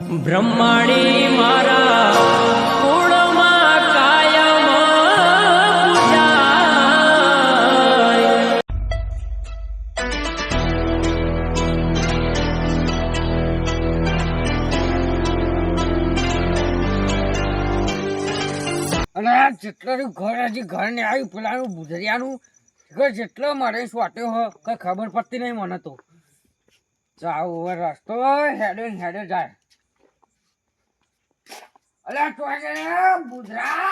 બ્રહ્માણી મારા કુળમાં કાયમ પૂજાય. અને આ જેટલાનું ઘર હજી ઘર ને આવ્યું પેલાનું ભૂજરિયાનું ઘર જેટલો મારે સ્વાટ્યો હો કઈ ખબર પડતી નહીં મને તો જાવ હવે રસ્તો હેડે હેડે જાય. અલ્યા ટોયે ભૂજરા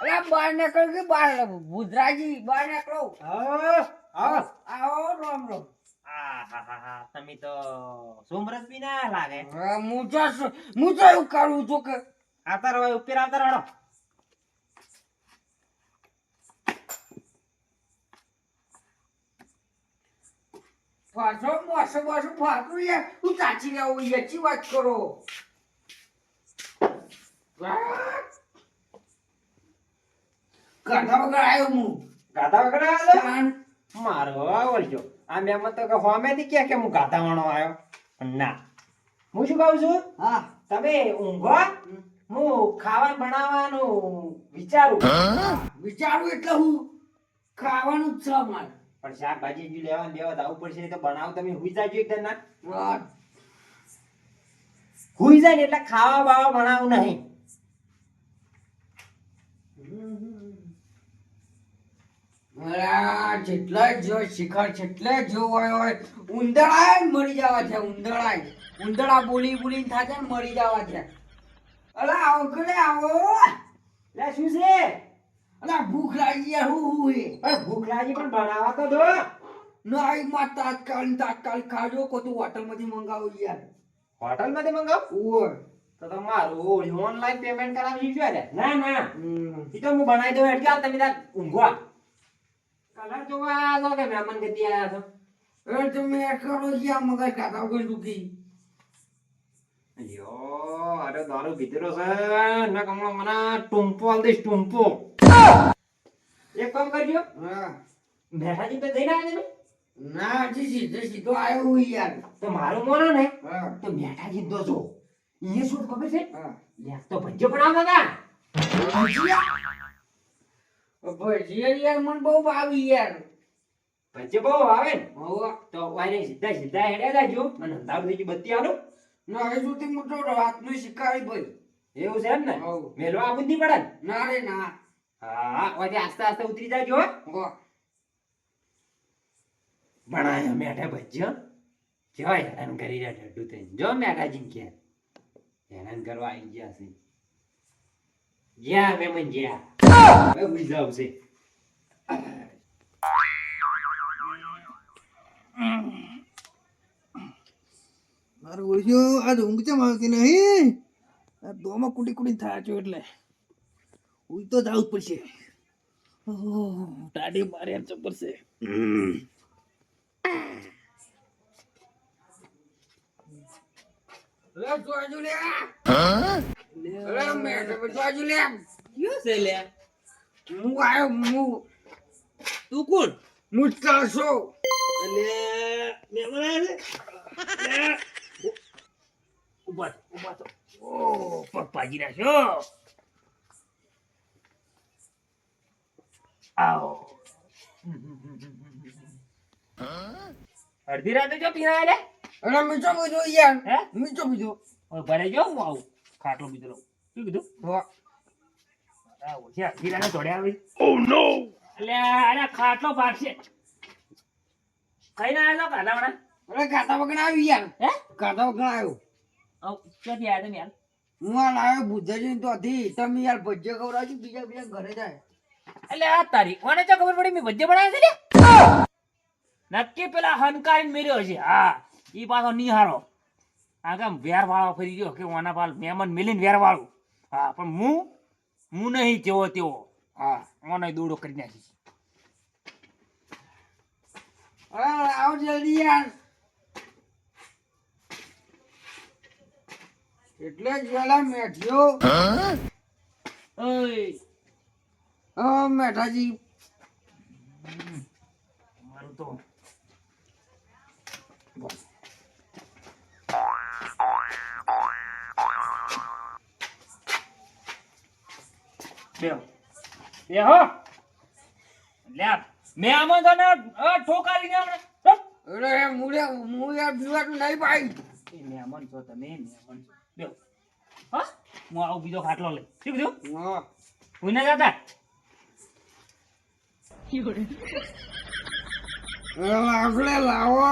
અલ્યા બહાર નીકળ કે બહાર ભૂજરાજી બહાર નીકળો. આવો આવો રામ રામ. તમે તો સોમરસ બી ના લાગે. હું તો એવું કરું છું કે આવતા રહો ઉપર આવતા રહો. પાછો મોસો મોસો ફાટું યાર તું ચાચી ને આવું યચી વાત કરો. ગાધા વગર આવ્યો હું. ગાધા વગર આવ્યો મારો વળજો. આ મેમ તો કે હોમેથી કે હું ગાધા વાળો આવ્યો. ના હું શું કહું છું, હા તમે ઊંઘો, હું ખાવાનું બનાવવાનું વિચારું. વિચારું એટલે હું ખાવાનું જ છે મારે. પણ શાકભાજી જો લેવા જવું પડશે તો બનાવ તમે હુઈ જાજો એકદમ. ના હુઈ જાય ને એટલે ખાવા બાવા બનાવું નહીં. જેટલા જો શિખર જેટલે જો હોય ઉંદરા મરી જવા છે. ઉંદરા બોલી બોલી થાય ને મરી જવા છે. અલા આવો ઘરે આવો. લે શું છે? અલા ભૂખ લાગી યાર હું પણ ભૂખ લાગી પણ બનાવવા તો દો. નહીં માં તાત્કાલિક ખાજો કો તું હોટલ માંથી મંગાવો યાર. હોટલ માંથી મંગાવ? ઓય તો તમારું ઓનલાઈન પેમેન્ટ કરાવી શું છે? ના ના ઈ તો હું બનાવી દઉં. એટલે તમે તાર ઊંઘવા કલર જોવા છો કે મહેમાન ગતિ આયા છો? એ તમે કરો યાર મગજ ખાતા વગર દુખી. યો અરે દારૂ પીધેલો છે ને કમળો મને ટૂંપો આલ દઈશ ટૂંપો. એક કામ કરજો, હા મેઠાજી તો જઈને આવ્યા તમે? ના હજી સીધો આવ્યો હું યાર. તો મારું મોનો ને હા તો મેઠાજી તો જો એ શું ખબર છે? હા લેખ તો ભજ્યો બનાવતા હતા. ભજીયા યાર મને બહુ ભાવી યાર. ભજ્યો બહુ આવે ને હોવા તો વાયરે સીધા સીધા હેડ્યા જાજો અને અંધારું થઈ ગયું બત્તી આલો. ના એ સુધી મોટો રાતનું શિકારી ભાઈ. એવું છે એમ ને? હોવ. મેલવા આવું જ નહીં પડે ને? ના રે ના. હા ઓજે આસ્તે આસ્તે ઉતરી જાજો હો. હોવા બનાયા મેઠા ભજ્યો કેવા હેરાન કરી રહ્યા ઢડ્ડુ થઈને. જો મેઠાજી કે હેરાન કરવા આવી ગયા છે. જ્યાં મેમન જ્યાં હવે ઉઈ જાવ છે. મારું ઓળખ્યો આજ ઊંઘ ચમ આવતી નહીં. આ દોમાં કુડી કુડી થાય છો એટલે ઉઈ તો જવું જ પડશે. ટાઢી મારે એમ પડશે. હું આવ્યો હું. તું કોણ? હું ચાલશો. અને મહેમાન આવ્યા છે? ઉભા તો ઓ પગ પાજી નાખ્યો. આવો અડધી રાતે જો પીવા લે. અરે મીઠો બીજો યાર. હે મીઠો બીજો. ઓય ભરે જો હું આવું ખાટલો બીજો લઉં. શું કીધું? આવો છે અડધી રાતે દોડ્યા આવી. ઓ નો એટલે અરે ખાટલો પાડશે. કઈ ના આવ્યો કાલાવણા? અરે ગાતા વગર આવ્યું યાર. હે ગાતા વગર આવ્યો. ક્યાંથી આવ્યા તમે યાર? હું આ લાવ્યો બુદ્ધજી તો હતી. તમે યાર ભજ્ય ખવડાવજો બીજા ઘરે જાય. એટલે આ તારી કોને તો ખબર પડી મેં ભજ્ય બનાવ્યા છે ને? નક્કી પેલા હનકારીને મેર્યો છે. હા ઈ પાછો નિહારો આગમ વેર વાળો ફરી ગયો કે ઓના પાલ મહેમાન મિલીને વેર વાળું. હા પણ હું નહીં તેવો તેવો. હા ઓને દોડો કરી નાખી. અરે આવો જલ્દી યાર. એટલે જ વેલા મેઠ્યો. ઓય મેઠાજી મારું તો બેહો બેહો લે મેં આમાં તને ઠોકારી ને હમણાં અરે હું યાર બીવાતું નહીં ભાઈ. એ મહેમાન છો તમે મહેમાન છો બેહો હા હું આવું બીજો ખાટલો લઈ શું કીધું હા. ભૂઈ ના જતા લાવલે લાવો.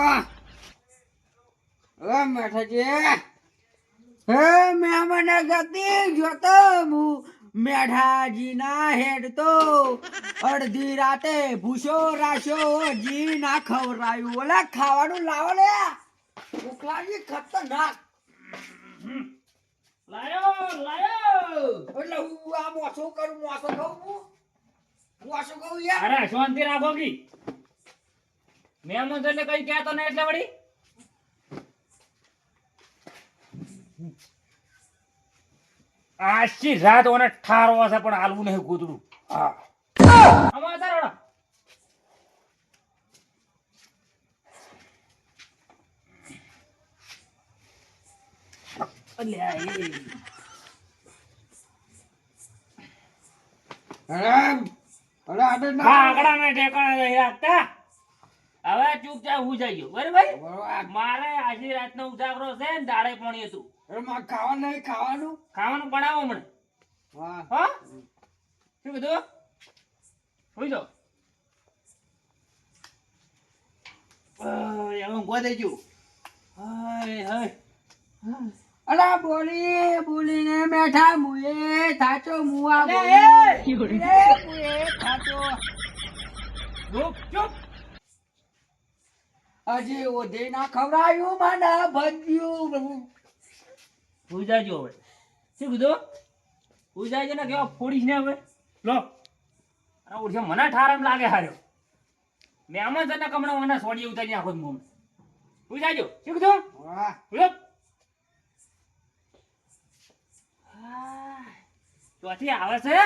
મેઠાજી હે મહેમાન ગતિ જોતો હું મેઠાજી ના હેડ તો અડધી રાતે ભૂસો રાખ્યો જી ના ખવરાયું. ઓલા ખાવાનું લાવો લે ઉકલાજી ખતરનાક. લાયો લાયો એટલે હું આ મોસો કરું મોસો ખાઉં હું મોસો ખાઉં યાર. અરે શાંતિ રાખો કી મહેમાન એટલે કઈ કહેતો નહીં એટલે વળી આછી રાત ઓને ઠારો હશે પણ હાલવું નહીં ગોદડું હા આમાં તારોડા અલ્યા એ અરે આડે ના આંકડાના ઠેકાણા નહીં રાખતા હવે ચૂપચાપ હું જઈ ગયો બરાબર મારે આજી રાતનો ઉજાગરો છે ને દાડે પણ હતું ખાવાનું નહીં ખાવાનું. ખાવાનું બનાવો મને હા હા શું કીધું હોઈ જાઓ હવે ઊંઘવા દેજો હાય હાય અલા બોલીને બેઠા મુએ થાચો મુઆ અલે, બોલી મુએ થાચો ચૂપ ચૂપ હજી ઓધે ના ખવડાયું મને ભજ્યું. હોઈ જાજો હવે શું કીધું હોઈ જાજો ને કેવા ફોડીશ ને હવે લો આ ઉઠે મને ઠારમ લાગે હાર્યો મેં આમાં તને કમણા મને સોડી ઉતારી નાખો મોં હોઈ જાજો શું કીધું વાહ લો ચોથી આવે છે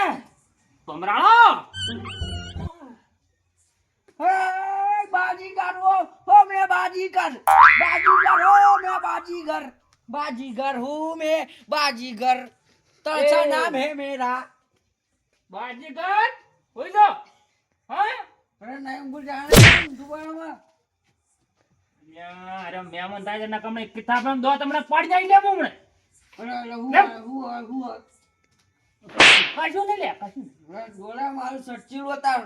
ભમરાળો બાજીગર હો મેં બાજીગર हूँ मैं बाजीगर तड़सा नाम है मेरा. બાજીગર હોઈ જાઓ હા अरे नहीं भूल जाना दोबारा में. અરે મહેમાન થાય ના કમણે કિતાબ દો તમને પડી જાય લે મુમણે अरे हुआ કશું નહીં લે કશું डोला मारू सच्ची उतार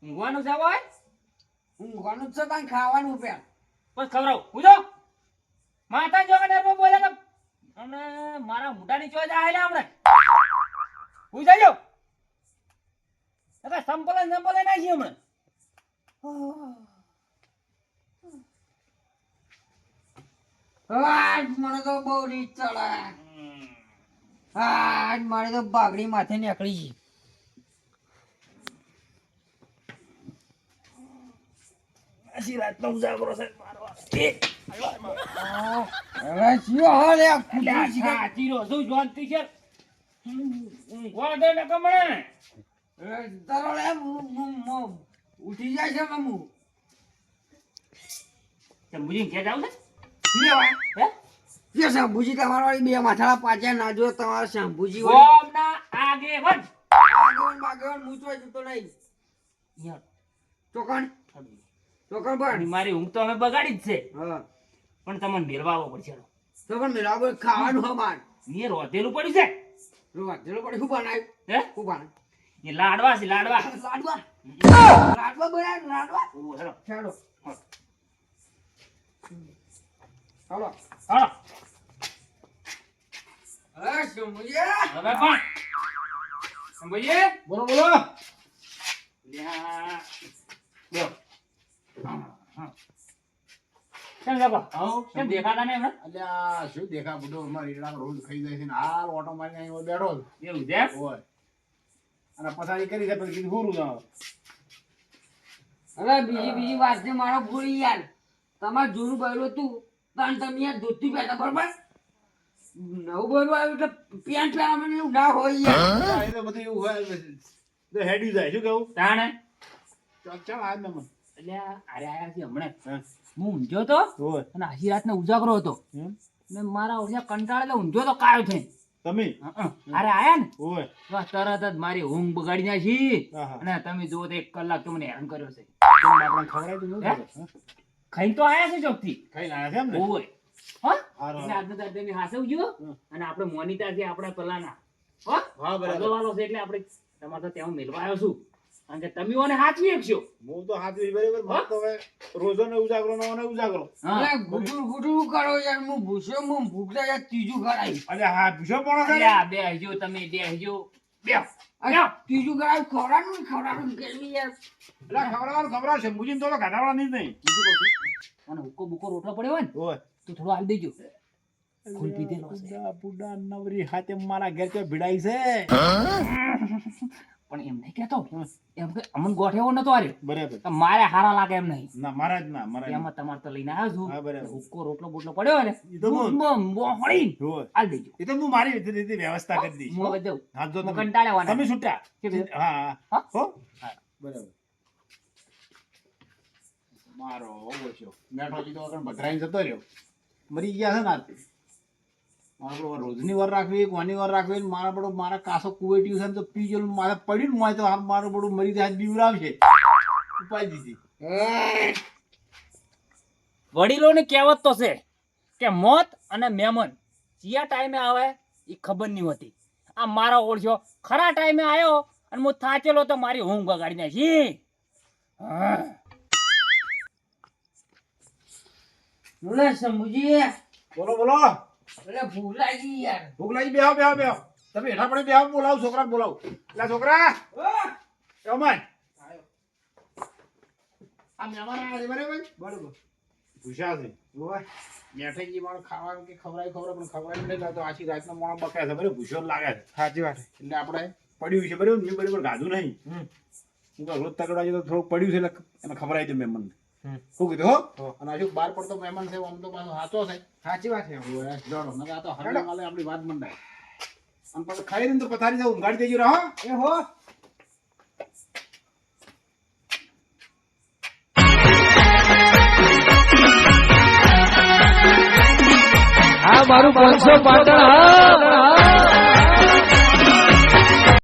ઊંઘવાનું છે હોય ઊંઘવાનું જ છે તાન ખાવાનું પે બસ ખવડાવ ઉજો માતા જો ને બોલે કે અમને મારા મોઢાની ચોજ આયલા હમણે ઉજાજો એટલે સંપલે ના છે હમણે આજ મને તો બહુ રીત ચડે. આજ મારે તો બાગડી માથે નીકળી ગઈ. આશી રાતનો ઉજાગરો છે મારો અરે શું હાલ યાર અલ્યા સાચીરો શું જોનતી છે ઊંઘવા દે ને કમણે તારો લે ઉઠી જાય છે મમ્મુ મુજી કે જાવ છે લેવા હે જે શંભુજી તમારા વાળી બે માથાળા પાછા ના જો તમારા શંભુજી ઓમના આગે વધ આગેવન બાગેવન મૂચવાય જતો નહીં. યાર ચોકણ અને પણ મારી ઊંઘ તો અમે બગાડી જ છે હા પણ તમને મેળવાવો પડશે તો પણ મેરા ખાવાનું હમાર ને રોધેલું પડ્યું છે રોટેલો પડે શું બનાવ્યું હે શું બનાવ્યું એ લાડવા છે લાડવા લાડવા બનાવ્યું લાડવા ઓ હેલો ચાલો ચાલો હાલો અરે શંભુજી હવે પણ સમજીએ બોલો બોલો લ્યા લ્યો કેમ લાગો આવો કેમ દેખાતા નહીં હમણાં અલ્યા શું દેખા બધો અમાર ઈડા રોજ ખાઈ જાય છે ને હાલ ઓટો મારીને અહીં બેઠો જ. એવું છે એમ? હોય અને પછાડી કરી છે પછી કીધું પૂરું જાવ અરે બીજી વાત છે મારો ભૂલી યાર તમારે જૂનું બહેલું હતું તાન તમે યાર ધોતી પહેરતા બરોબર નવું બહેલું આવ્યું એટલે પેન્ટ પહેરવામાં એવું ના હોય યાર એ તો બધું એવું હોય તો હેડી જાય શું કેવું તાણે ચાલ આજ ને મને અલ્યા અરે આયા છે હમણાં હા. હું ઊંઘ્યો તો હોય અને આખી રાતનો ઉજાગરો હતો એમ મેં મારા ઓછા કંટાળે એટલે ઊંઘ્યો તો કાયો થઈ તમે અરે આયા ને ઓય બસ તરત જ મારી ઊંઘ બગાડી નાખી આહા. અને તમે જુઓ તો 1 કલાક તો મને હેરાન કર્યો છે કેમ આપણને ખવડાવી તો નહોતું હે? હા? ખાઈ તો આયા છે ચોકથી ખાઈને આયા છે એમ ને ઓય હા હારું, એટલે આજનો તાર તમે હાસવજો અને આપણે મોનિટર છે આપણા પેલાના હો હા બરાબર અગરવાલો છે એટલે આપણે તમારે તો ત્યાં મેળવા આવ્યો છું કારણ કે તમે ઓને હાચવી શકશો હું તો હાથ બરાબર મારે તો હવે રોજોને ઉજાગરો ને ઉજાગરો હા એટલે ગુટું કરો યાર હું ભૂસ્યો હું ભૂખ લાગે ત્રીજું કરાવી અરે હા ભૂસો પણ છે ને? અલ્યા, બેસજો તમે બેસજો બેસ બેસ. ત્રીજું કરાવી ખવડાવવાનું કેવી યાર એટલે ખવડાવવાનું ખવડાવ છે મુજીને તો ગાડાવાળા નહીં જ નહીં બીજું કહું છું, અને હુક્કો બુક્કો રોટલો પડ્યો હોય ને ઓય તો થોડો હાલ દેજો ફૂલ પીધેલો છે બુડા બુડા નવરી હાથે મારા ઘેર તો ભીડાઈ છે પણ એમ નહીં કહેતો એમ કે અમન ગોઠેવો નતો આર્યો બરાબર તો મારે હારા લાગે એમ નહીં ના મારા જ ના મારા જ. એમાં તમારે તો લઈને આવ્યો હા, છું બરાબર. હુક્કો રોટલો બોટલો પડ્યો હોય ને ઈ તો બોલ. હળી ઓય. હાલ દેજો એ તો હું મારી રીતે વ્યવસ્થા કરી દઈશ હું હવે દઉં હા જો હું તમે કંટાળ્યા તમે છૂટા કે બે? હા હા હા? હો હા. બરાબર મારો ઓછો મેઠોજી તો આગળ ભદ્રાઈને જતો રહ્યો મરી ગયા છે ને આજ મારા બરોબર રોજની વાર રાખવી કોની વાર રાખવી ને મારા બડો મારા કાસો કુવેટ્યું છે ને તો પી ગયેલું મારે પડ્યું ને મારે તો હાલ મારું બડું મરી જાય બીવરાવશે ઉપાય દીધી વડીલોની કહેવત તો છે કે મોત અને મહેમાન કયા ટાઈમે આવે એ ખબર નહીં હોતી આ મારો ઓળખ્યો ખરા ટાઈમે આવ્યો અને હું થાચેલો તો મારી ઊંઘ બગાડી નાખી હા. બોલે સમજી બોલો બોલો એટલે ભૂખ લાગી યાર ભૂખ લાગી બેહો બેહો બેહો તમે હેઠા પડે બેહો બોલાવો છોકરા બોલાવો એટલે છોકરા રમણ આ મહેમાન આવ્યા છે બરાબર બરોબર ભૂસા છે મેઠાજી મારો ખાવાનું કે ખવડાય પણ ખવડાય નહીં તો આખી રાતનો મોણો બકાય છે બરાબર ભૂસો લાગે છે સાચી વાત એટલે આપણે પડ્યું છે બરાબર મેં બરાબર ગાધું નહીં હું તો રોજ તકડા તો થોડુંક પડ્યું છે એટલે એને ખવડાવી દઉં મહેમાનને શું કીધું હો અને હજુ બહાર પડતો મહેમાન છે આમ તો પાછો સાચો છે સાચી વાત છે જોડો નકર આ તો હરણે વાલે આપણી વાત મંડાય અને પછી ખાઈ રહીને તો પથારી જાવ ઊંઘાડી દેજો રહો એ હો આ મારું 500 પાટણ હા